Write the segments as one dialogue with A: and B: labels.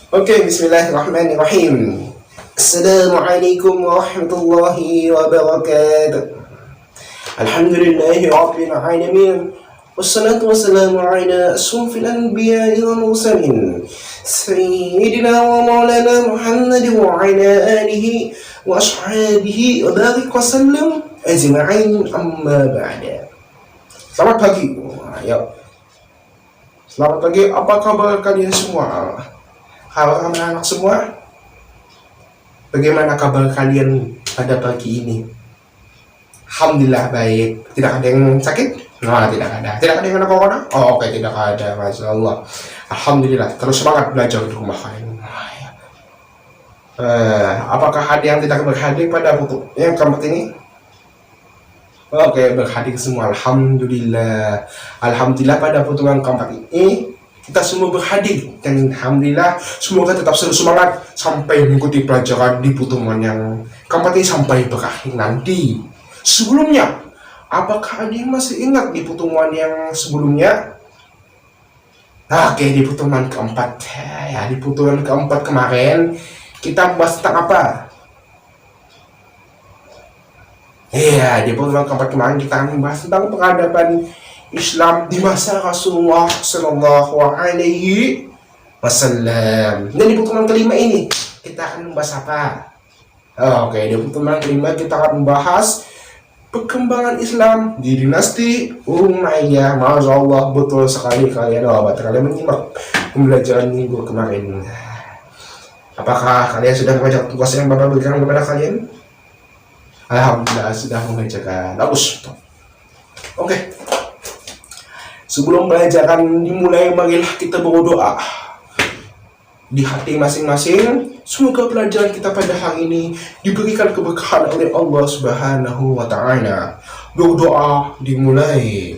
A: Oke, bismillahirrahmanirrahim. Assalamualaikum warahmatullahi wabarakatuh. Alhamdulillahi rabbil alamin. Wassalatu wassalamu ala asrafil anbiya'i wal mursalin. Sayyidina wa maulana Muhammad wa ala alihi wa ashabihi wa barik wa sallam ajma'in, amma ba'da. Selamat pagi. Selamat pagi, apa kabar kalian semua? Halo anak-anak semua, bagaimana kabar kalian pada pagi ini? Alhamdulillah baik. Tidak ada yang sakit? Tidak ada. Tidak ada yang kena corona? Oh, oke, tidak ada. Masya Allah. Alhamdulillah. Terus semangat belajar di rumah kalian. Apakah ada yang tidak berhadir pada foto yang keempat ini? Oke, berhadir semua. Alhamdulillah. Alhamdulillah pada pertemuan keempat ini kita semua berhadir, dan alhamdulillah semoga tetap selalu semangat sampai mengikuti pelajaran di pertemuan yang keempat ini sampai berakhir nanti. Sebelumnya, apakah ada yang masih ingat di pertemuan yang sebelumnya? Oke, di pertemuan keempat ya, di pertemuan keempat kemarin kita bahas tentang apa? Iya, di pertemuan keempat kemarin kita akan membahas tentang peradaban Islam di masa Rasulullah Sallallahu Alaihi Wasallam. Dan di pertemuan kelima ini kita akan membahas apa? Oke, di pertemuan kelima kita akan membahas perkembangan Islam di dinasti Umayyah. Masya Allah, betul sekali kalian. Kalian menyimak pembelajaran minggu kemarin. Apakah kalian sudah mengajar tugas yang Bapak berikan kepada kalian? Alhamdulillah sudah mengerjakan. Bagus. Oke. Sebelum pelajaran dimulai, marilah kita berdoa di hati masing-masing. Semoga pelajaran kita pada hari ini diberikan keberkahan oleh Allah Subhanahu wa Ta'ala. Berdoa dimulai.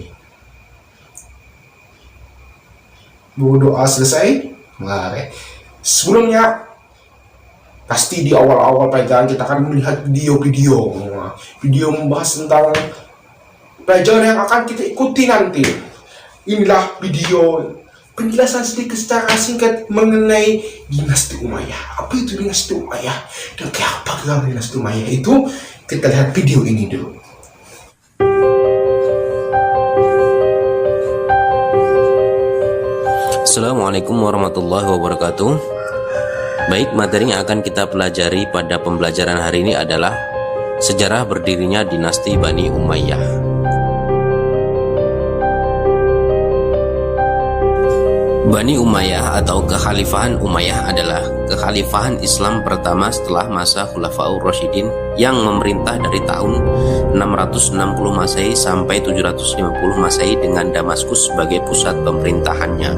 A: Berdoa selesai. Mari. Sebelumnya, pasti di awal-awal pelajaran kita akan melihat video membahas tentang pelajaran yang akan kita ikuti nanti. Inilah video penjelasan sedikit secara singkat mengenai dinasti Umayyah. Apa itu dinasti Umayyah dan kayak apa gelar dinasti Umayyah itu? Kita lihat video ini dulu.
B: Assalamualaikum warahmatullahi wabarakatuh. Baik, materi yang akan kita pelajari pada pembelajaran hari ini adalah sejarah berdirinya dinasti Bani Umayyah. Bani Umayyah atau Kekhalifahan Umayyah adalah kekhalifahan Islam pertama setelah masa Khulafaur Rasyidin yang memerintah dari tahun 660 Masehi sampai 750 Masehi dengan Damaskus sebagai pusat pemerintahannya.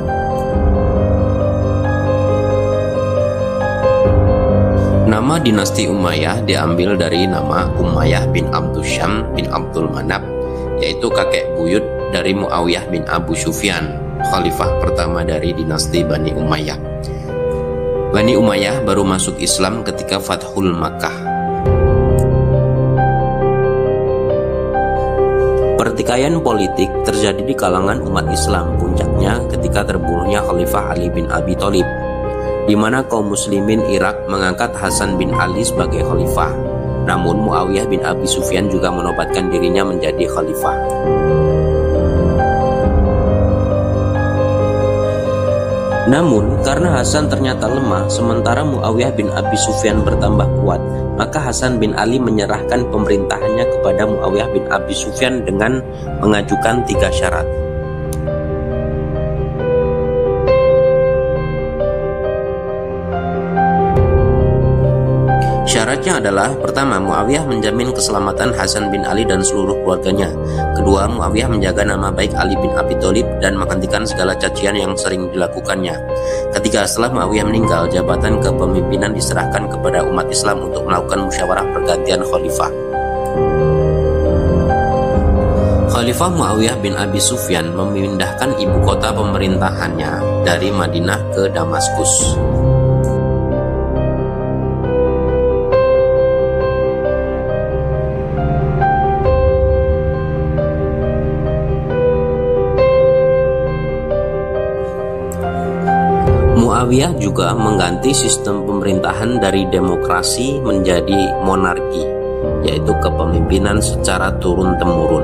B: Nama dinasti Umayyah diambil dari nama Umayyah bin Abdul Syam bin Abdul Manab, yaitu kakek buyut dari Muawiyah bin Abu Sufyan, khalifah pertama dari dinasti Bani Umayyah. Bani Umayyah baru masuk Islam ketika Fathul Makkah. Pertikaian politik terjadi di kalangan umat Islam, puncaknya ketika terbunuhnya Khalifah Ali bin Abi Thalib, di mana kaum muslimin Irak mengangkat Hasan bin Ali sebagai khalifah. Namun Muawiyah bin Abi Sufyan juga menobatkan dirinya menjadi khalifah. Namun, karena Hasan ternyata lemah, sementara Muawiyah bin Abi Sufyan bertambah kuat, maka Hasan bin Ali menyerahkan pemerintahannya kepada Muawiyah bin Abi Sufyan dengan mengajukan 3 syarat. Syaratnya adalah, pertama, Muawiyah menjamin keselamatan Hasan bin Ali dan seluruh keluarganya. Kedua, Muawiyah menjaga nama baik Ali bin Abi Thalib dan menghentikan segala cacian yang sering dilakukannya. Ketiga, setelah Muawiyah meninggal, jabatan kepemimpinan diserahkan kepada umat Islam untuk melakukan musyawarah pergantian khalifah. Khalifah Muawiyah bin Abi Sufyan memindahkan ibu kota pemerintahannya dari Madinah ke Damaskus. Muawiyah juga mengganti sistem pemerintahan dari demokrasi menjadi monarki, yaitu kepemimpinan secara turun-temurun.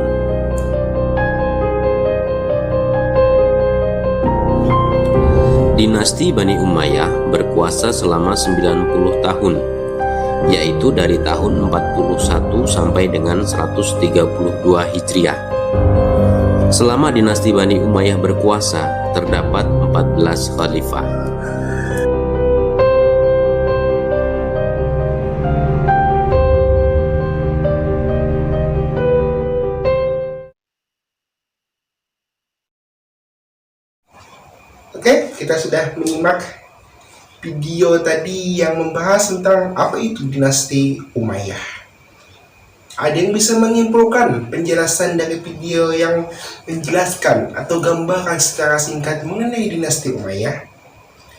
B: Dinasti Bani Umayyah berkuasa selama 90 tahun, yaitu dari tahun 41 sampai dengan 132 Hijriah. Selama dinasti Bani Umayyah berkuasa, terdapat 14 khalifah.
A: Oke, kita sudah menyimak video tadi yang membahas tentang apa itu dinasti Umayyah. Ada yang bisa menyimpulkan penjelasan dari video yang menjelaskan atau gambarkan secara singkat mengenai dinasti Umayyah?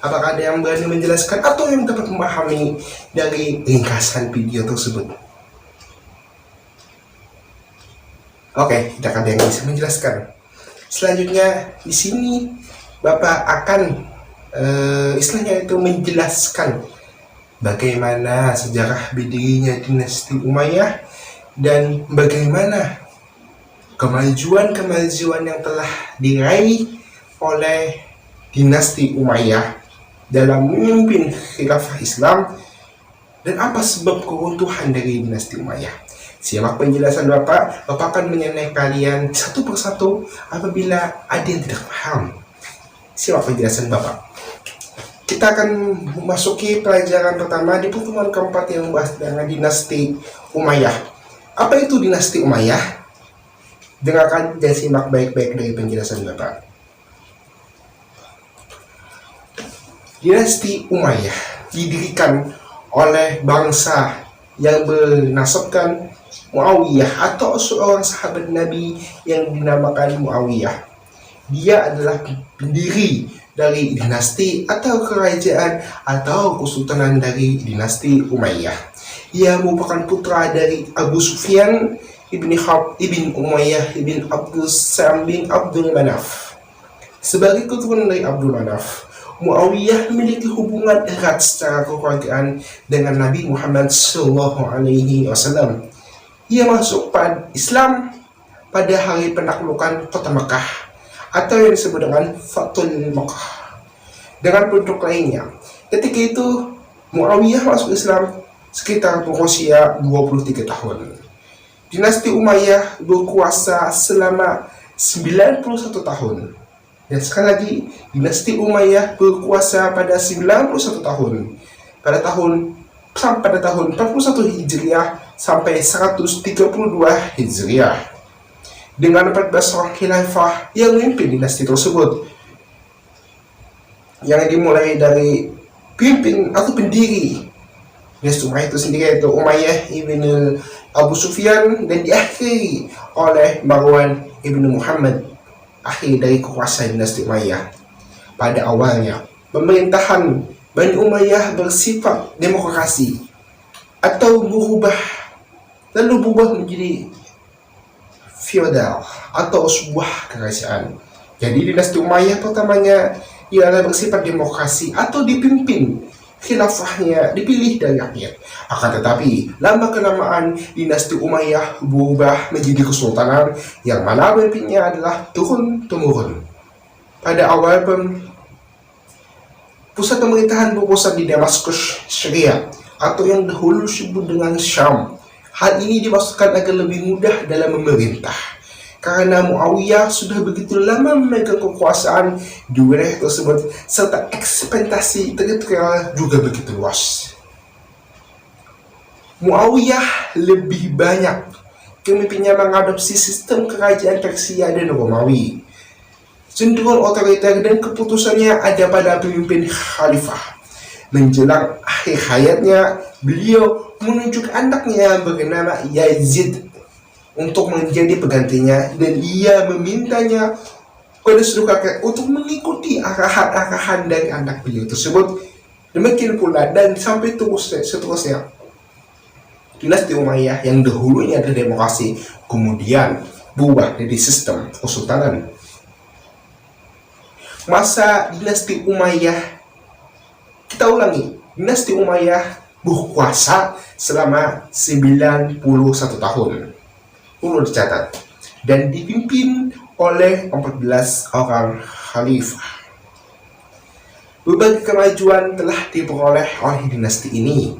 A: Apakah ada yang berani menjelaskan atau yang dapat memahami dari ringkasan video tersebut? Oke, tidak ada yang bisa menjelaskan. Selanjutnya di sini Bapak akan istilahnya itu menjelaskan bagaimana sejarah berdirinya dinasti Umayyah dan bagaimana kemajuan-kemajuan yang telah diraih oleh dinasti Umayyah dalam memimpin khilafah Islam dan apa sebab keruntuhan dari dinasti Umayyah. Simak penjelasan Bapak akan menyenai kalian satu persatu apabila ada yang tidak paham. Simak penjelasan Bapak. Kita akan memasuki pelajaran pertama di pertemuan keempat yang membahas dengan dinasti Umayyah. Apa itu dinasti Umayyah? Dengarkan dan simak baik-baik dari penjelasan Bapak. Dinasti Umayyah didirikan oleh bangsa yang bernasabkan Muawiyah atau seorang sahabat Nabi yang dinamakan Muawiyah. Dia adalah pendiri dari dinasti atau kerajaan atau kesultanan dari dinasti Umayyah. Ia merupakan putra dari Abu Sufyan ibn Harb ibn Umayyah ibn Abdul Sam bin Abdul Manaf. Sebagai keturunan dari Abdul Manaf, Muawiyah memiliki hubungan erat secara kekeluargaan dengan Nabi Muhammad SAW. Ia masuk pada Islam pada hari penaklukan kota Mekah atau yang disebut dengan Fathul Makkah. Dengan penduduk lainnya, ketika itu Muawiyah masuk Islam sekitar berusia 23 tahun. Dinasti Umayyah berkuasa selama 91 tahun. Dan sekali lagi, dinasti Umayyah berkuasa pada 91 tahun. Pada tahun 41 Hijriah sampai 132 Hijriah. Dengan 14 orang khilafah yang memimpin dinasti tersebut, yang dimulai dari pimpin atau pendiri dinasti Umayyah itu sendiri, yaitu Umayyah ibn Abu Sufyan, dan diakhiri oleh Marwan ibn Muhammad, akhir dari kekuasaan dinasti Umayyah. Pada awalnya, pemerintahan Bani Umayyah bersifat demokrasi atau berubah menjadi feodal atau sebuah kerajaan. Jadi dinasti Umayyah pertamanya ialah bersifat demokrasi atau dipimpin khilafahnya dipilih dari rakyat. Akan tetapi lama kelamaan dinasti Umayyah berubah menjadi kesultanan yang mana pemimpinnya adalah turun-temurun. Pada awal pusat pemerintahan berpusat di Damaskus, Syria, atau yang dahulu disebut dengan Syam. Hal ini dimaksudkan agar lebih mudah dalam memerintah, karena Muawiyah sudah begitu lama memegang kekuasaan di wilayah tersebut, serta ekspektasi teritorial juga begitu luas. Muawiyah lebih banyak kepemimpinannya mengadopsi sistem kerajaan Persia dan Romawi, cenderung otoriter, dan keputusannya ada pada pemimpin khalifah. Menjelang akhir hayatnya, beliau menunjuk anaknya yang bernama Yazid untuk menjadi penggantinya, dan ia memintanya kepada seluruh rakyat untuk mengikuti arahan-arahan dari anak beliau tersebut. Demikian pula dan sampai seterusnya. Dinasti Umayyah yang dahulunya adalah demokrasi kemudian berubah jadi sistem kesultanan. Masa dinasti Umayyah Kita ulangi, dinasti Umayyah berkuasa selama 91 tahun. Perlu dicatat. Dan dipimpin oleh 14 orang khalifah. Berbagai kemajuan telah diperoleh oleh dinasti ini,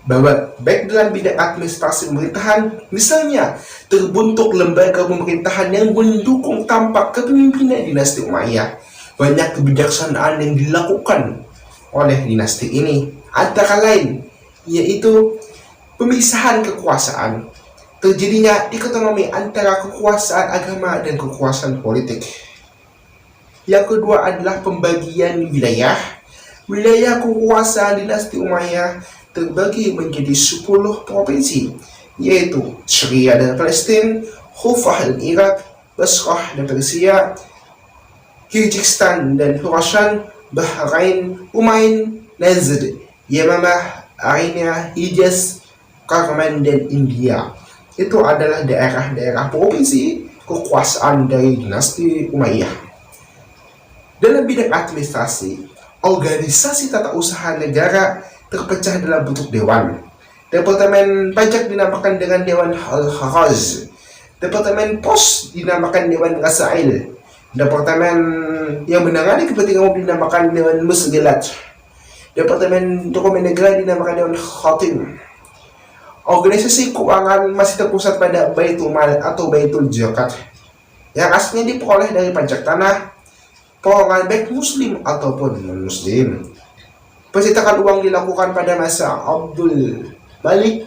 A: bahwa baik dalam bidang administrasi pemerintahan, misalnya terbentuk lembaga pemerintahan yang mendukung tampak kepemimpinan dinasti Umayyah. Banyak kebijaksanaan yang dilakukan oleh dinasti ini, antara lain yaitu pemisahan kekuasaan, terjadinya dikotomi antara kekuasaan agama dan kekuasaan politik. Yang kedua adalah pembagian wilayah. Wilayah kekuasaan dinasti Umayyah terbagi menjadi 10 provinsi, yaitu Syria dan Palestina, Kufah dan Irak, Basrah dan Persia, Kyrgyzstan dan Khurasan, Bahrain, Umayn, Najd, Yamamah, Armenia, Hijaz, Karman dan India. Itu adalah daerah-daerah provinsi kekuasaan dari dinasti Umayyah. Dalam bidang administrasi, organisasi tata usaha negara terpecah dalam bentuk dewan. Departemen pajak dinamakan dengan Dewan Al-Kharaj. Departemen pos dinamakan Dewan Rasail. Departemen yang menangani kepentingan umum dinamakan Dewan Musgilat. Departemen dokumen negara dinamakan Dewan Khatim. Organisasi keuangan masih terpusat pada Baitul Mal atau Baitul Zakat, yang aslinya diperoleh dari pajak tanah, perorangan baik muslim ataupun non-muslim. Pencetakan uang dilakukan pada masa Abdul Malik.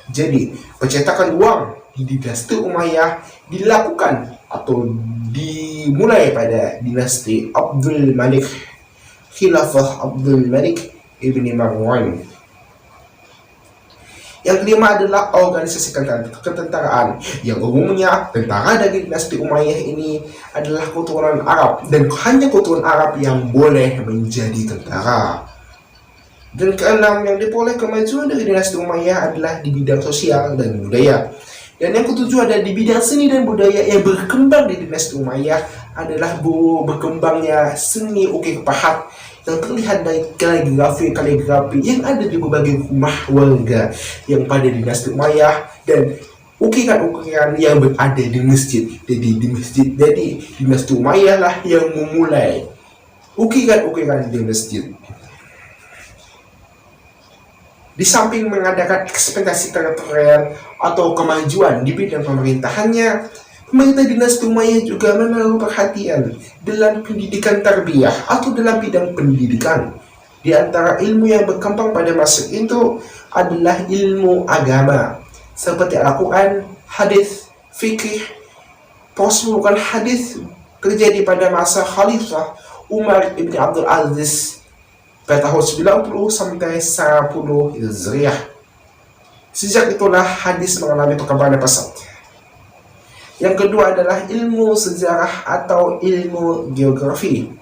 A: Jadi, pencetakan uang di dinasti Umayyah dilakukan atau dimulai pada dinasti Abdul Malik, Khilafah Abdul Malik ibni Marwan. Yang kelima adalah organisasi ketentaraan, yang umumnya tentara dari dinasti Umayyah ini adalah keturunan Arab, dan hanya keturunan Arab yang boleh menjadi tentara. Dan keenam, yang diperoleh kemajuan dari dinasti Umayyah adalah di bidang sosial dan budaya. Dan yang ketujuh ada di bidang seni dan budaya yang berkembang di dinasti Umayyah adalah berkembangnya seni ukir pahat yang terlihat dari kaligrafi yang ada di berbagai rumah warga yang pada dinasti Umayyah, dan ukiran-ukiran yang berada di masjid. Jadi dinasti Umayyah lah yang memulai ukiran-ukiran di masjid. Di samping mengadakan ekspektasi teritorial atau kemajuan di bidang pemerintahannya, pemerintah dinasti Umayyah juga menaruh perhatian dalam pendidikan tarbiyah atau dalam bidang pendidikan. Di antara ilmu yang berkembang pada masa itu adalah ilmu agama, seperti Al-Quran, hadis, fikih. Proses hadis terjadi pada masa Khalifah Umar ibn Abdul Aziz pada tahun 90 sampai 10 Hijriah. Sejak itulah hadis mengalami perkembangan pesat. Yang kedua adalah ilmu sejarah atau ilmu geografi.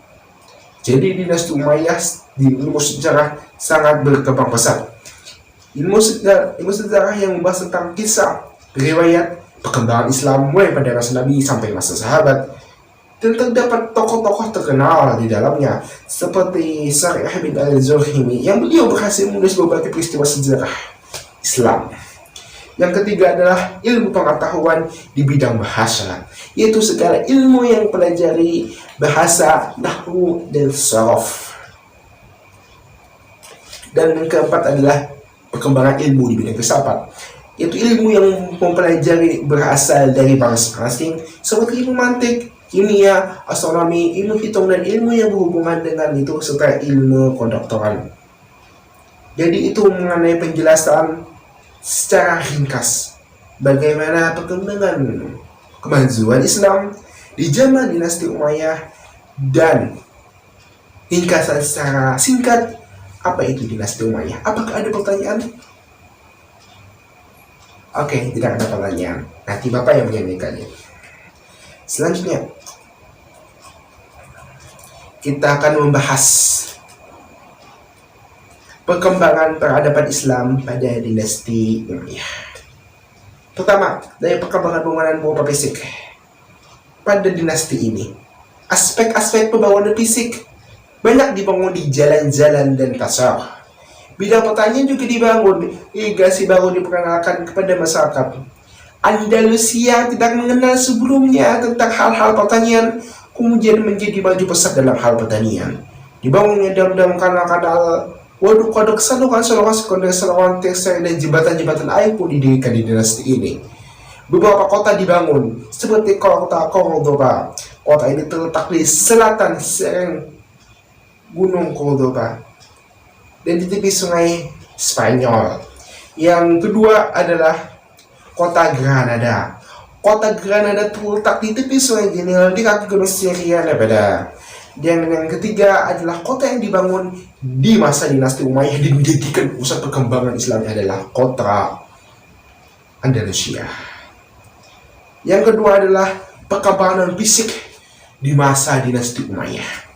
A: Jadi dinasti Umayyah di ilmu sejarah sangat berkembang pesat. Ilmu sejarah yang membahas tentang kisah, riwayat, perkembangan Islam mulai pada masa Nabi sampai masa sahabat. Dan terdapat tokoh-tokoh terkenal di dalamnya, seperti Syarih bin al-Zurhimi, yang beliau berhasil menulis berbagai peristiwa sejarah Islam. Yang ketiga adalah ilmu pengetahuan di bidang bahasa, yaitu segala ilmu yang mempelajari bahasa, nahwu, dan sharaf. Dan yang keempat adalah perkembangan ilmu di bidang filsafat, yaitu ilmu yang mempelajari berasal dari bangsa asing, seperti ilmu mantik, kimia, astronomi, ilmu hitung, dan ilmu yang berhubungan dengan itu, serta ilmu kedokteran. Jadi itu mengenai penjelasan secara ringkas bagaimana perkembangan kemajuan Islam di zaman dinasti Umayyah, dan ringkasan secara singkat apa itu dinasti Umayyah. Apakah ada pertanyaan? Oke, tidak ada pertanyaan. Nanti Bapak yang menyampaikannya. Selanjutnya kita akan membahas perkembangan peradaban Islam pada dinasti Umayyah. Pertama, dari perkembangan pembangunan berupa fisik pada dinasti ini. Aspek-aspek pembangunan fisik Banyak dibangun di jalan-jalan dan pasar. Bidang pertanian juga dibangun. Irigasi baru diperkenalkan kepada masyarakat. Andalusia tidak mengenal sebelumnya tentang hal-hal pertanian, kemudian menjadi maju pesat dalam hal pertanian. Dibangunnya dam-dam, kanal-kanal, waduk-waduk, saluran-saluran sekunder, saluran tersier, dan jembatan-jembatan air pun didirikan di dinasti ini. Beberapa kota dibangun, seperti kota Cordoba. Kota ini terletak di selatan sereng Gunung Cordoba dan di tepi sungai Spanyol. Yang kedua adalah kota Granada. Kota Granada terletak di tepi sungai Genil di kaki gunung Sierra Nevada. Dan yang ketiga adalah kota yang dibangun di masa dinasti Umayyah dan menjadikan pusat perkembangan Islam adalah kota Andalusia. Yang kedua adalah perkembangan fisik di masa dinasti Umayyah.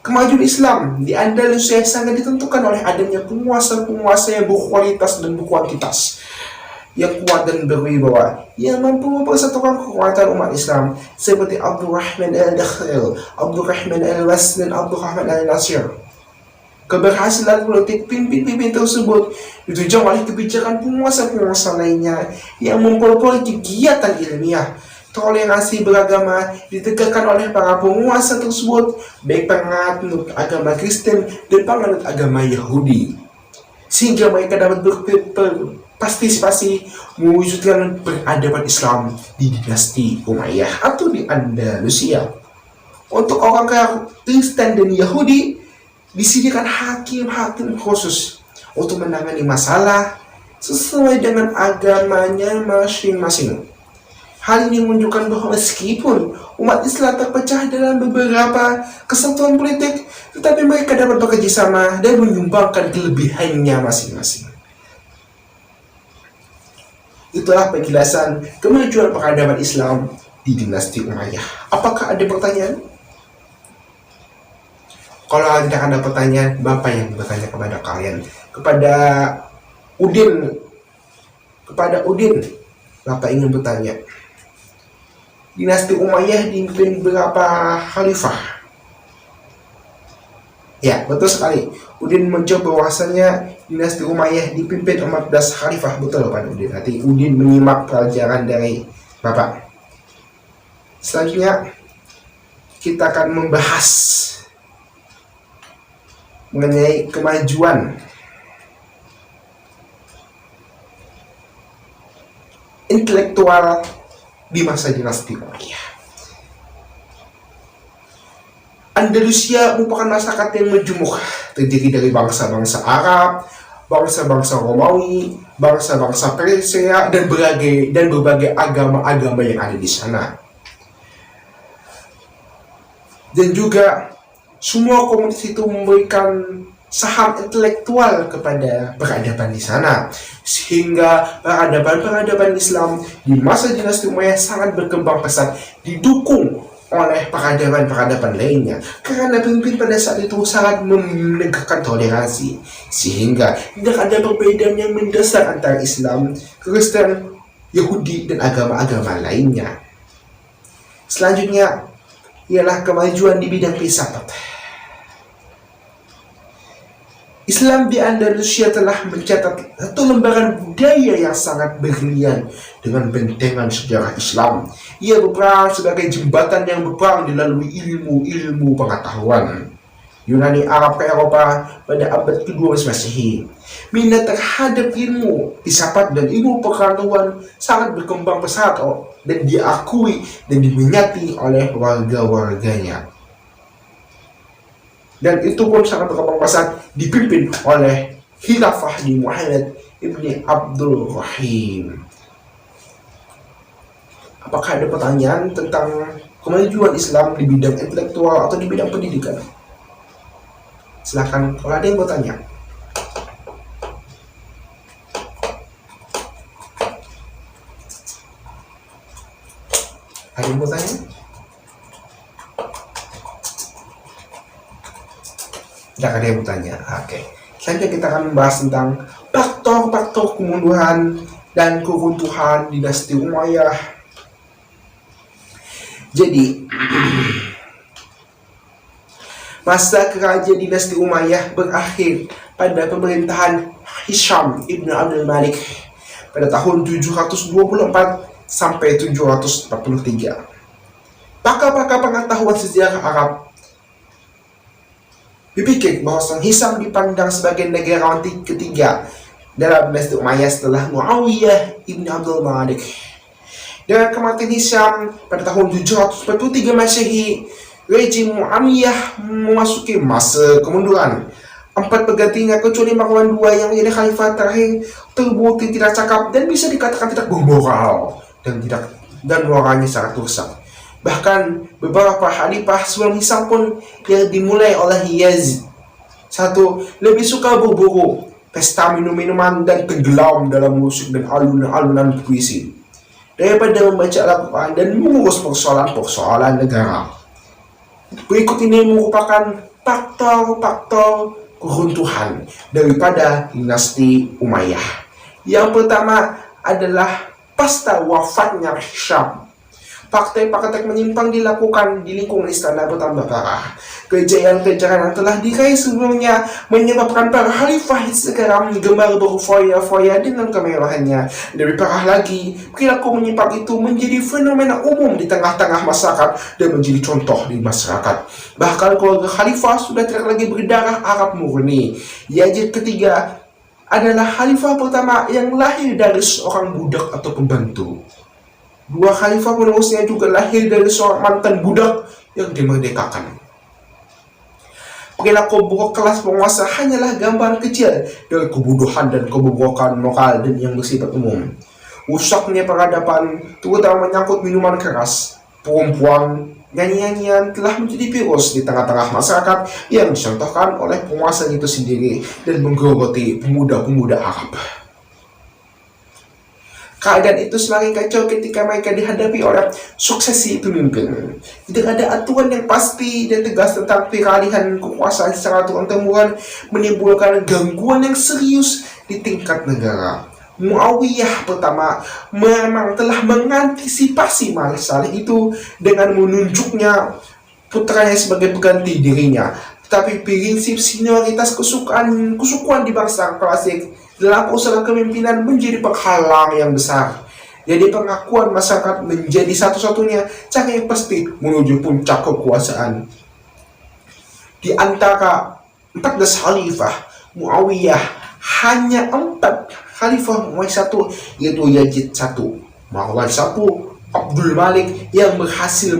A: Kemajuan Islam di Andalusia sangat ditentukan oleh adanya penguasa-penguasa yang berkualitas dan berkuantitas, yang kuat dan berwibawa, yang mampu mempersatukan kekuatan umat Islam seperti Abdurrahman al-Dakhril, Abdurrahman al-Was, dan Abdurrahman al-Nasir. Keberhasilan politik pimpin-pimpin tersebut ditunjang oleh kebijakan penguasa-penguasa lainnya yang mempelopori kegiatan ilmiah. Toleransi beragama ditegakkan oleh para penguasa tersebut, baik penganut agama Kristen dan penganut agama Yahudi, sehingga mereka dapat berpartisipasi mewujudkan peradaban Islam di dinasti Umayyah atau di Andalusia. Untuk orang Kristen dan Yahudi disediakan hakim-hakim khusus untuk menangani masalah sesuai dengan agamanya masing-masing. Hal ini menunjukkan bahwa meskipun umat Islam terpecah dalam beberapa kesatuan politik, tetapi mereka dapat bekerja sama dan menyumbangkan kelebihannya masing-masing. Itulah penjelasan kemajuan peradaban Islam di dinasti Umayyah. Apakah ada pertanyaan? Kalau tidak ada pertanyaan, Bapak yang bertanya kepada kalian. Kepada Udin, Bapak ingin bertanya. Dinasti Umayyah dipimpin berapa khalifah? Ya, betul sekali. Udin menjawab bahwasanya dinasti Umayyah dipimpin 14 khalifah. Betul Pak Udin. Nanti Udin menyimak pelajaran dari Bapak. Selanjutnya kita akan membahas mengenai kemajuan intelektual di masa dinasti Umayyah. Andalusia merupakan masyarakat yang majemuk, terdiri dari bangsa-bangsa Arab, bangsa-bangsa Romawi, bangsa-bangsa Persia, dan berbagai agama-agama yang ada di sana. Dan juga semua komunitas itu memberikan saham intelektual kepada peradaban di sana, sehingga peradaban Islam di masa dinasti Umayyah sangat berkembang pesat, didukung oleh peradaban lainnya, karena pemimpin pada saat itu sangat menegakkan toleransi, sehingga tidak ada perbedaan yang mendasar antara Islam, Kristen, Yahudi, dan agama-agama lainnya. Selanjutnya ialah kemajuan di bidang filsafat. Islam di Andalusia telah mencatat satu lembaran budaya yang sangat berlian dengan bentengan sejarah Islam. Ia berperan sebagai jembatan yang berperang dilalui ilmu-ilmu pengetahuan Yunani Arab ke Eropa pada abad ke-12 Masehi. Minat terhadap ilmu filsafat dan ilmu pengetahuan sangat berkembang pesat dan diakui dan diminati oleh warga-warganya. Dan itu pun sangat berkembang pesat dipimpin oleh Khilafah di Muhammad ibni Abdul Rahim. Apakah ada pertanyaan tentang kemajuan Islam di bidang intelektual atau di bidang pendidikan? Silakan kalau ada yang bertanya. Ada yang bertanya? Tidak ada yang bertanya. Oke. Selanjutnya kita akan membahas tentang faktor-faktor kemunduran dan keruntuhan dinasti Umayyah. Jadi, Masa kerajaan dinasti Umayyah berakhir pada pemerintahan Hisham ibn Abdul Malik pada tahun 724 sampai 743. Pakar-pakar pengetahuan sejarah Arab berpikir bahwa Hisham dipandang sebagai negarawan ketiga dalam dinasti Umayyah setelah Muawiyah ibn Abdul Malik. Dengan kematian Hisham pada tahun 743 Masehi, rejim Muawiyah memasuki masa kemunduran. 4 penggantinya kecuali Marwan II yang menjadi khalifah terakhir terbukti tidak cakap dan bisa dikatakan tidak bermoral dan moralnya sangat rusak. Bahkan beberapa khalifah sebelum Hisham pun yang dimulai oleh Yazid satu lebih suka berburu, pesta minum-minuman dan tenggelam dalam musik dan alunan puisi daripada membaca Al-Quran dan mengurus persoalan negara. Berikut ini merupakan faktor-faktor keruntuhan daripada dinasti Umayyah. Yang pertama adalah pasca wafatnya Hisham. Praktek-praktek menyimpang dilakukan di lingkungan istana bertambah parah. Kejayaan-kejayaan yang telah diraih sebelumnya menyebabkan para khalifah sekarang gemar berfoya-foya dengan kemewahannya. Lebih parah lagi, perilaku menyimpang itu menjadi fenomena umum di tengah-tengah masyarakat dan menjadi contoh di masyarakat. Bahkan keluarga khalifah sudah tidak lagi berdarah Arab murni. Yazid ketiga adalah khalifah pertama yang lahir dari seorang budak atau pembantu. 2 khalifah penerusnya juga lahir dari seorang mantan budak yang dimerdekakan. Perilaku buruk kelas penguasa hanyalah gambaran kecil dari kebodohan dan kebobrokan moral dan yang bersifat umum. Rusaknya peradaban, terutama menyangkut minuman keras, perempuan, nyanyi-nyanyian telah menjadi virus di tengah-tengah masyarakat yang dicontohkan oleh penguasa itu sendiri dan menggerogoti pemuda-pemuda Arab. Keadaan itu semakin kacau ketika mereka dihadapi oleh suksesi pemimpin. Tidak ada aturan yang pasti dan tegas tentang peralihan kekuasaan secara turun-temurun, menimbulkan gangguan yang serius di tingkat negara. Muawiyah pertama memang telah mengantisipasi masalah itu dengan menunjuknya putranya sebagai pengganti dirinya. Tetapi prinsip senioritas kesukuan di bangsa klasik dalam usaha kepemimpinan menjadi penghalang yang besar. Jadi pengakuan masyarakat menjadi satu-satunya cara yang pasti menuju puncak kekuasaan. Di antara 14 khalifah Muawiyah, hanya 4 khalifah Muawiyah 1, yaitu Yazid 1, Marwan 1, Abdul Malik yang berhasil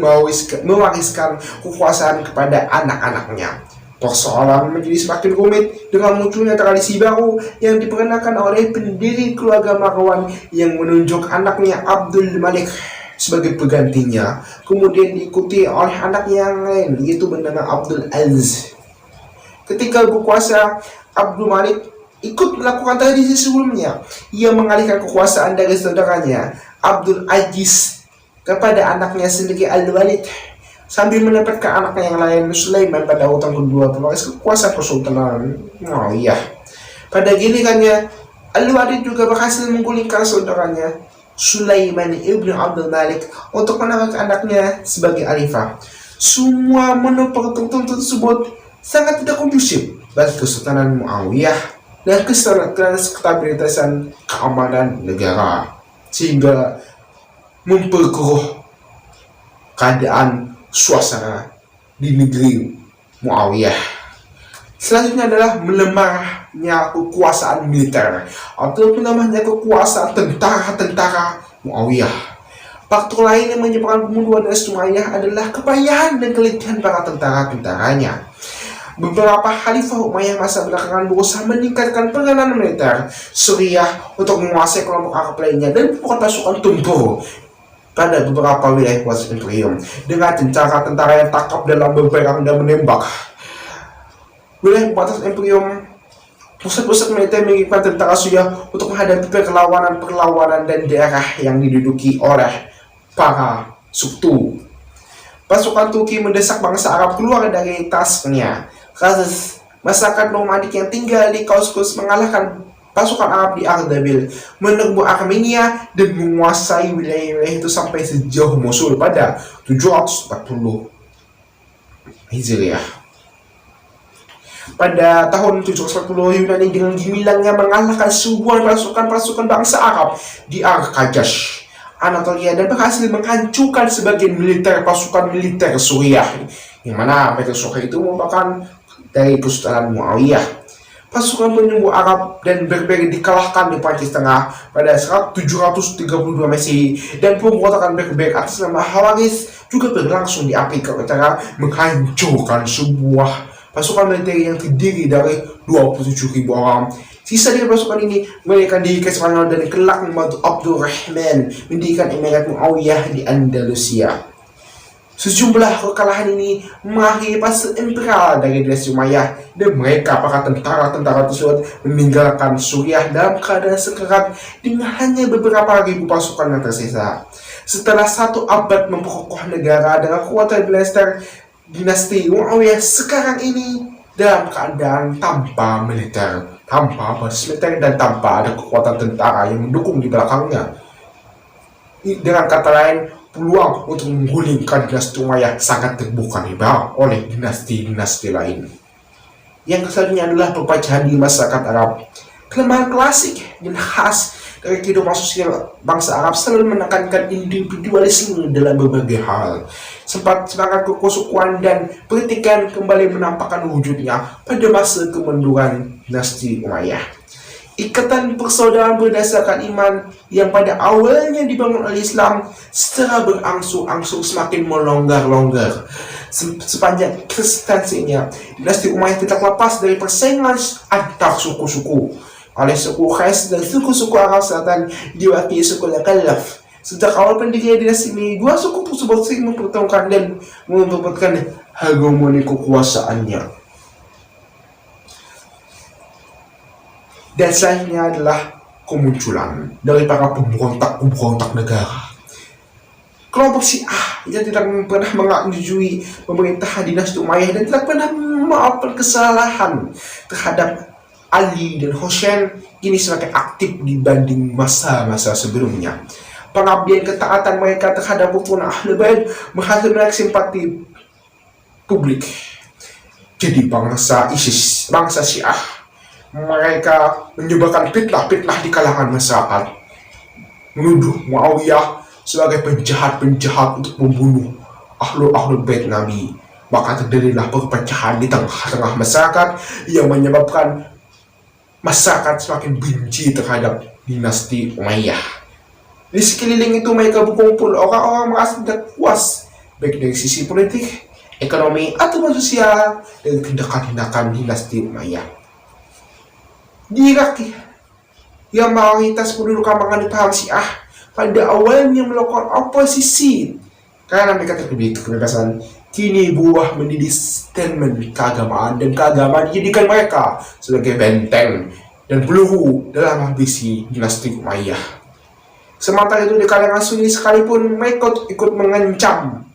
A: mewariskan kekuasaan kepada anak-anaknya. Persoalan menjadi semakin rumit dengan munculnya tradisi baru yang diperkenalkan oleh pendiri keluarga Marwan yang menunjuk anaknya Abdul Malik sebagai penggantinya, kemudian diikuti oleh anaknya yang lain yaitu bernama Abdul Aziz. Ketika berkuasa, Abdul Malik ikut melakukan tradisi sebelumnya. Ia mengalihkan kekuasaan dari saudaranya Abdul Aziz kepada anaknya sendiri Al-Walid, sambil menempatkan anaknya yang lain Sulaiman pada urutan kedua pewaris kekuasaan Kesultanan Muawiyah. Pada gilirannya, Al-Walid juga berhasil menggulingkan saudaranya Sulaiman ibn Abdul Malik untuk menambahkan anaknya sebagai khalifah. Semua menu tertentu tersebut sangat tidak kondusif bagi Kesultanan Muawiyah dan kestabilitasan keamanan negara, sehingga memperkeruh keadaan suasana di negeri Muawiyah. Selanjutnya adalah melemahnya kekuasaan militer atau melemahnya kekuasaan tentara Muawiyah. Faktor lain yang menyebabkan kemunduran dinasti Umayyah adalah kepayahan dan keletihan para tentara-tentaranya. Beberapa khalifah Umayyah masa belakangan berusaha meningkatkan peranan militer Suriah untuk menguasai kelompok Arab lainnya dan membuat pasukan tempur pada beberapa wilayah kuasa imperium dengan tentara yang takap dalam berperang dan menembak. Wilayah batas imperium, pusat-pusat militer mengirimkan tentara Suriah untuk menghadapi perlawanan dan daerah yang diduduki oleh para sekutu. Pasukan Turki mendesak bangsa Arab keluar dari Tasnia. Kasus masyarakat nomadik yang tinggal di Kaukasus mengalahkan pasukan Arab di Ardabil, menerbu Armenia dan menguasai wilayah-wilayah itu sampai sejauh Mosul pada 740 Hijriah. Pada tahun 740 Yunani dengan gemilangnya mengalahkan sebuah pasukan bangsa Arab di Arkajash, Anatolia, dan berhasil menghancurkan sebagian pasukan militer Suriah, yang mana militer Suriah itu merupakan dari Kesultanan Muawiyah. Pasukan penyembuh Arab dan Berber dikalahkan di Prancis Tengah pada 732 Masehi, dan pemberontakan Berber atas nama Hawaris juga berlangsung di Afrika Utara, menghancurkan sebuah pasukan militer yang terdiri dari 27.000 orang. Sisa dari pasukan ini mereka diri ke Spanyol dan kelak membantu Abdurrahman mendirikan Emirat Muawiyah di Andalusia. Sejumlah kekalahan ini mengakhiri fase imperial dari dinasti Umayyah, dan para tentara-tentara tersebut meninggalkan Suriah dalam keadaan sekarat dengan hanya beberapa ribu pasukan yang tersisa. Setelah 1 abad memperkokoh negara dengan kekuatan dinasti Umayyah sekarang ini dalam keadaan tanpa militer, tanpa basis militer, dan tanpa ada kekuatan tentara yang mendukung di belakangnya. Dengan kata lain, peluang untuk menggulingkan dinasti Umayyah sangat terbuka lebar oleh dinasti-dinasti lain. Yang selanjutnya adalah perpecahan di masyarakat Arab. Kelemahan klasik dan khas dari kehidupan sosial bangsa Arab selalu menekankan individualisme dalam berbagai hal. Semangat kesukuan dan pertikaian kembali menampakkan wujudnya pada masa kemunduran dinasti Umayyah. Ikatan persaudaraan berdasarkan iman yang pada awalnya dibangun oleh Islam secara berangsur-angsur semakin melonggar-longgar. Sepanjang eksistensinya, dinasti Umayyah tidak lepas dari persaingan antar suku-suku. Oleh suku Qais dan suku-suku Arab Selatan diwakili suku Khalaf. Sejak awal pendirian dinasti ini, dua suku tersebut sering mempertemukan dan memperebutkan hegemoni kekuasaannya. Dan selanjutnya adalah kemunculan dari para pemberontak negara. Kelompok Syiah yang tidak pernah menyetujui pemerintahan dinasti Umayyah dan tidak pernah memaafkan kesalahan terhadap Ali dan Hussein kini semakin aktif dibanding masa-masa sebelumnya. Pengabdian ketaatan mereka terhadap rukun Ahlul Bait berhasil menarik simpati publik. Jadi bangsa ISIS, bangsa Syiah, mereka menyebabkan fitnah di kalangan masyarakat, menuduh Muawiyah sebagai penjahat untuk membunuh Ahlul Bait Nabi. Maka terjadilah perpecahan di tengah-tengah masyarakat yang menyebabkan masyarakat semakin benci terhadap dinasti Umayyah. Di sekeliling itu mereka berkumpul orang-orang merasa tidak puas baik dari sisi politik, ekonomi, atau sosial dari tindakan dinasti Umayyah. Di Irak, yang mayoritas penduduk kalangan paham Syiah pada awalnya melakukan oposisi karena mereka terkebit kebebasan, kini berubah menjadi statement keagamaan, dan keagamaan dijadikan mereka sebagai benteng dan peluru dalam ambisi dinasti Umayyah. Sementara itu di kalangan Sunni sekalipun mereka ikut mengancam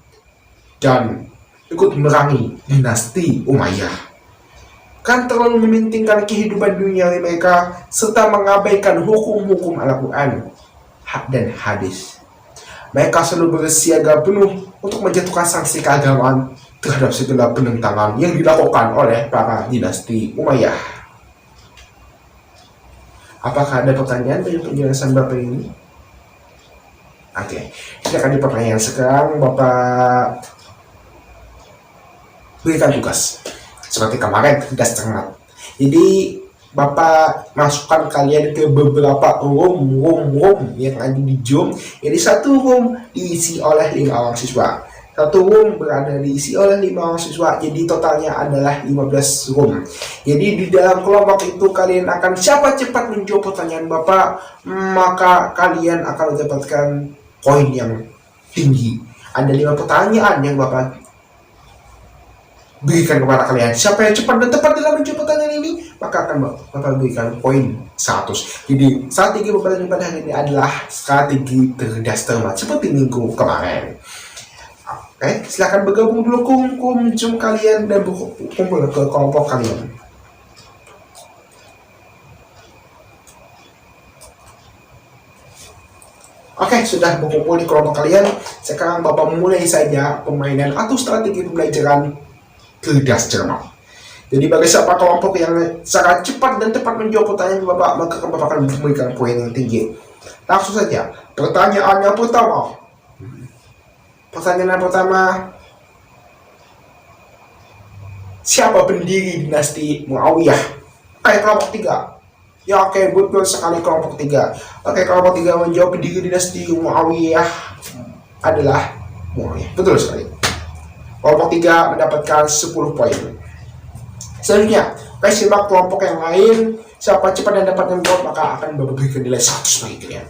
A: dan ikut memerangi dinasti Umayyah, kan terlalu mementingkan kehidupan dunia mereka serta mengabaikan hukum-hukum Al-Quran dan hadis. Mereka selalu bersiaga penuh untuk menjatuhkan sanksi keagamaan terhadap segala penentangan yang dilakukan oleh para dinasti Umayyah. Apakah ada pertanyaan dari penjelasan Bapak ini? Oke, kita akan di pertanyaan sekarang. Bapak berikan tugas seperti kemarin, tidak cermat. Jadi Bapak masukkan kalian ke beberapa room yang ada di Zoom. Jadi satu room diisi oleh 5 orang siswa, satu room diisi oleh 5 orang siswa. Jadi totalnya adalah 15 room. Jadi di dalam kelompok itu kalian akan siapa cepat menjawab pertanyaan Bapak, maka kalian akan mendapatkan poin yang tinggi. Ada 5 pertanyaan yang Bapak berikan kepada kalian. Siapa yang cepat dan tepat dalam menjawab pertanyaan ini, maka akan Bapak berikan poin 100. Jadi strategi Bapak pada hari ini adalah strategi cerdas cermat seperti minggu kemarin. Oke, silakan bergabung dulu ke Zoom kalian dan berkumpul ke kelompok kalian. Oke, sudah berkumpul di kelompok kalian. Sekarang Bapak mulai saja permainan atau strategi pembelajaran cerdas cermat. Jadi bagi siapa kelompok yang sangat cepat dan tepat menjawab pertanyaan Bapak, maka Bapak akan memberikan poin yang tinggi. Langsung saja, pertanyaan yang pertama. Pertanyaan yang pertama, siapa pendiri dinasti Muawiyah? Oke, kelompok 3. Ya oke, betul sekali kelompok 3. Oke, kelompok 3 menjawab pendiri dinasti Muawiyah adalah Muawiyah. Betul sekali. Kelompok 3 mendapatkan 10 poin. Selanjutnya, oke, simak kelompok yang lain. Siapa cepat dan dapat menjawab maka akan memberikan nilai 100 bagi kalian.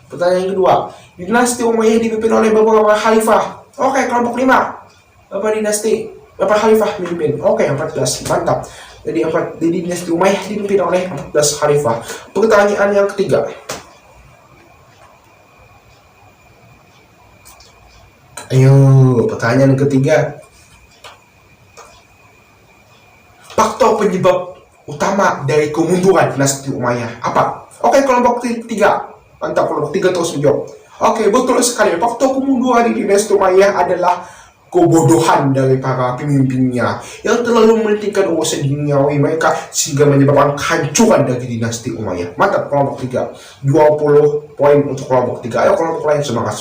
A: Pertanyaan yang kedua, dinasti Umayyah dipimpin oleh beberapa khalifah. Oke, kelompok 5. Berapa khalifah memimpin? Oke, 14. Mantap. Jadi dinasti Umayyah dipimpin oleh 14 khalifah. Pertanyaan yang ketiga. Ayo, pertanyaan ketiga. Faktor penyebab utama dari kemunduran dinasti Umayyah apa? Oke, kelompok 3. Mantap, kelompok 3 terus menjawab. Oke, betul sekali. Faktor kemunduran di dinasti Umayyah adalah kebodohan dari para pemimpinnya yang terlalu mementingkan urusan duniawi mereka sehingga menyebabkan kehancuran dari dinasti Umayyah. Mantap, kelompok 3. 20 poin untuk kelompok 3. Ayo kelompok lain, semangat.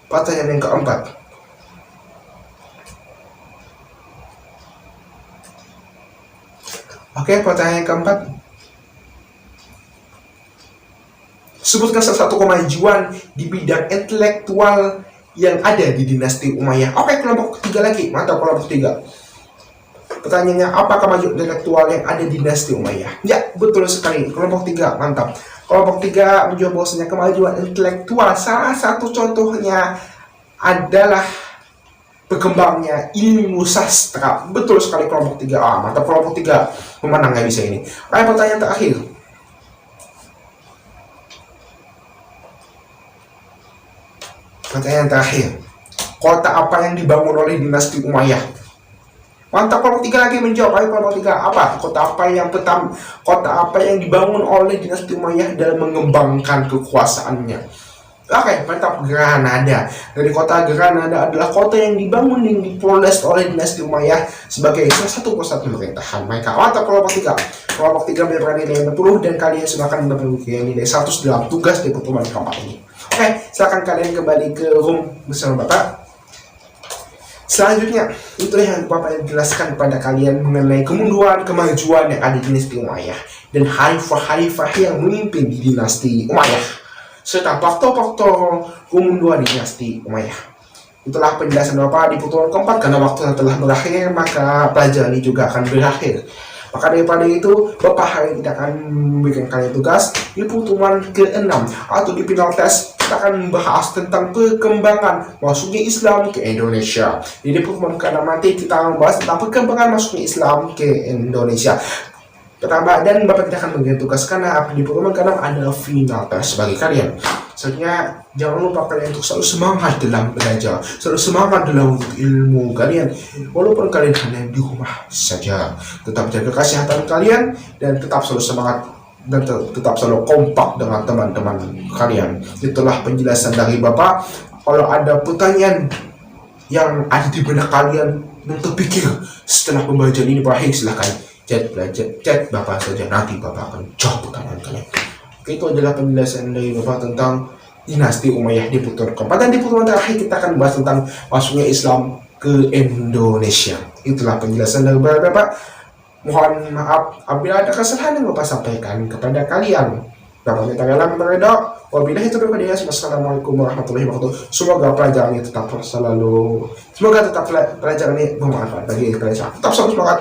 A: Pertanyaan yang keempat. Oke, pertanyaan yang keempat. Sebutkan salah satu kemajuan di bidang intelektual yang ada di dinasti Umayyah. Oke, kelompok 3 lagi. Mantap, kelompok 3. Pertanyaannya, apa kemajuan intelektual yang ada di dinasti Umayyah? Ya, betul sekali. Kelompok 3, mantap. Kelompok 3 menjawab bahwasanya kemajuan intelektual salah satu contohnya adalah berkembangnya ilmu sastra. Betul sekali kelompok 3. Mantap, kelompok 3 memenang nggak bisa ini. Oke, pertanyaan terakhir. Pertanyaan terakhir. Kota apa yang dibangun oleh dinasti Umayyah? Mantap, kelompok 3 lagi menjawab. Ayo kelompok 3, apa? Kota apa yang dibangun oleh dinasti Umayyah dalam mengembangkan kekuasaannya? Oke, mantap, Granada. Dari kota Granada adalah kota yang dibangun dan dipoles oleh dinasti Umayyah sebagai salah satu pusat pemerintahan mereka. Mantap, kelompok 3. Kelompok 3 mendapatkan nilai 60 dan kalian sudah akan mendapatkan nilai 100 dalam tugas di pertemuan keempat ini. Oke, silakan kalian kembali ke room bersama Bapak. Selanjutnya, itulah yang Bapak jelaskan kepada kalian mengenai kemunduran, kemajuan yang ada di dinasti Umayyah dan khalifah-khalifah yang memimpin di dinasti Umayyah serta faktor-faktor kemunduran dinasti Umayyah. Itulah penjelasan Bapak di pertemuan keempat. Karena waktu telah berakhir, maka pelajaran ini juga akan berakhir. Maka daripada itu, Bapak hari ini tidak akan memberikan kalian tugas di pertemuan ke-6 atau di final test. Kita akan membahas tentang perkembangan masuknya Islam ke Indonesia. Jadi di pertemuan ke-6 nanti kita akan membahas tentang perkembangan masuknya Islam ke Indonesia. Pertama, dan Bapak tidak akan memberikan tugas karena di pertemuan ke-6 adalah final test bagi kalian. Selanjutnya, jangan lupa kalian untuk selalu semangat dalam belajar, selalu semangat dalam ilmu kalian, walaupun kalian hanya di rumah saja. Tetap jaga kesehatan kalian dan tetap selalu semangat dan tetap selalu kompak dengan teman-teman kalian. Itulah penjelasan dari Bapak. Kalau ada pertanyaan yang ada di benak kalian yang terpikir setelah pembelajaran ini berakhir, silahkan chat Bapak saja, nanti Bapak akan jawab pertanyaan kalian. Oke, itu adalah penjelasan dari Bapak tentang dinasti Umayyah di pertemuan keempat. Dan di pertemuan terakhir kita akan bahas tentang masuknya Islam ke Indonesia. Itulah penjelasan dari Bapak. Mohon maaf apabila ada kesalahan yang Bapak sampaikan kepada kalian. Bapak minta dalam berdoa. Wabillahi taufiq wal hidayah. Wassalamualaikum warahmatullahi wabarakatuh. Semoga pelajaran ini tetap pelajaran ini bermanfaat bagi kalian. Tetap selalu semangat.